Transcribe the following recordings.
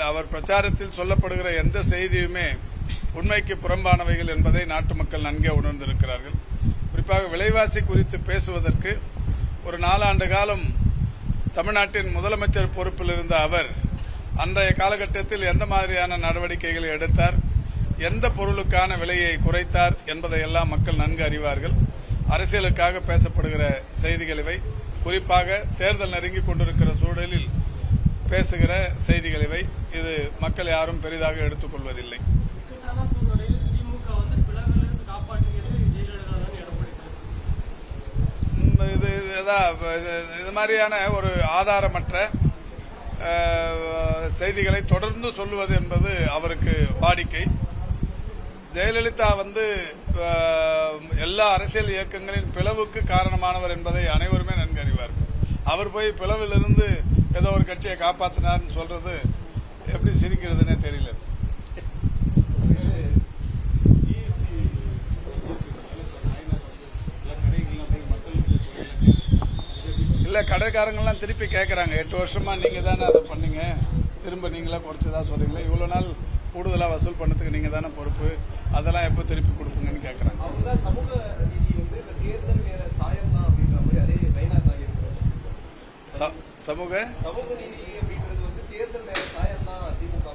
அவர் பிரச்சாரத்தில் சொல்லப்படுகிற எந்த செய்தியுமே உண்மைக்கு புறம்பானவைகள் என்பதை நாட்டு மக்கள் நன்கே உணர்ந்திருக்கிறார்கள். குறிப்பாக விலைவாசி குறித்து பேசுவதற்கு ஒரு 4 ஆண்டு காலம் தமிழ்நாட்டின் முதலமைச்சர் பொறுப்பில் இருந்த அவர் அன்றைய காலகட்டத்தில் எந்த மாதிரியான நடவடிக்கைகளை எடுத்தார், எந்த பொருளுக்கான விலையை குறைத்தார் என்பதையெல்லாம் மக்கள் நன்கு அறிவார்கள். அரசியலுக்காக பேசப்படுகிற செய்திகள் இவை. குறிப்பாக தேர்தல் நெருங்கிக் கொண்டிருக்கிற சூழலில் பேசுகிற செய்திகள் இவை. இது மக்கள் யாரும் பெரிதாக எடுத்துக் கொள்வதில்லை. இது மாதிரியான ஒரு ஆதாரமற்ற செய்திகளை தொடர்ந்து சொல்லுவது என்பது அவருக்கு வாடிக்கை. ஜெயலலிதா எல்லா அரசியல் இயக்கங்களின் பிளவுக்கு காரணமானவர் என்பதை அனைவருமே நன்கு அறிவார்கள். அவர் போய் பிளவிலிருந்து ஏதோ ஒரு கட்சியை காப்பாற்றினார்னு சொல்றது எப்படி சிரிக்கிறதுனே தெரியல. இல்ல, கடைக்காரங்கெல்லாம் திருப்பி கேட்கறாங்க, 8 வருஷமா நீங்க தானே அதை பண்ணீங்க, திரும்ப நீங்களா குறைச்சதா சொல்றீங்களா, இவ்வளவு நாள் கூடுதலா வசூல் பண்ணதுக்கு நீங்க தானே பொறுப்பு, அதெல்லாம் எப்போ திருப்பி கொடுப்பீங்கன்னு கேட்கறாங்க. சமூக நீதி தேர்தல் நேர சாயம் தான் அப்படின்ற மாதிரி அதே நைனா தான் இருக்கு. சமூக நீதி அப்படின்றது தேர்தல் நேர சாயம் தான் திமுக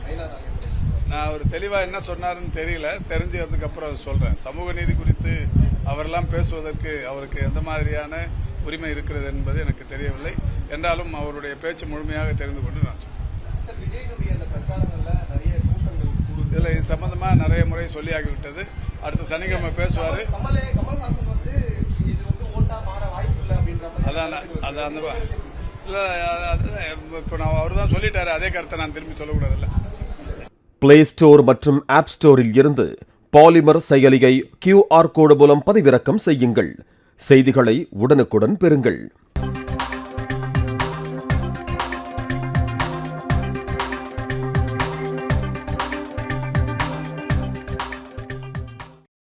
நைனா தான். நான் ஒரு தெளிவா என்ன சொன்னாருன்னு தெரியல, தெரிஞ்சதுக்கு அப்புறம் சொல்றேன். சமூக நீதி குறித்து அவரெல்லாம் பேசுவதற்கு அவருக்கு எந்த மாதிரியான உரிமை இருக்கிறது என்பது எனக்கு தெரியவில்லை. என்றாலும் அவருடைய பேச்சு முழுமையாக தெரிந்து கொண்டு நான் இதுல இது சம்பந்தமா நிறைய முறை சொல்லியாகிவிட்டது. அடுத்த சனிக்கிழமை பேசுவாரு. அதான் இப்ப நான் அவர் தான் சொல்லிட்டாரு, அதே கருத்தை நான் திரும்பி சொல்லக்கூடாதுல்ல. பிளே ஸ்டோர் மற்றும் ஆப் ஸ்டோரில் இருந்து பாலிமர் செயலியை QR கோடு மூலம் பதிவிறக்கம் செய்யுங்கள். செய்திகளை உடனுக்குடன் பெறுங்கள்.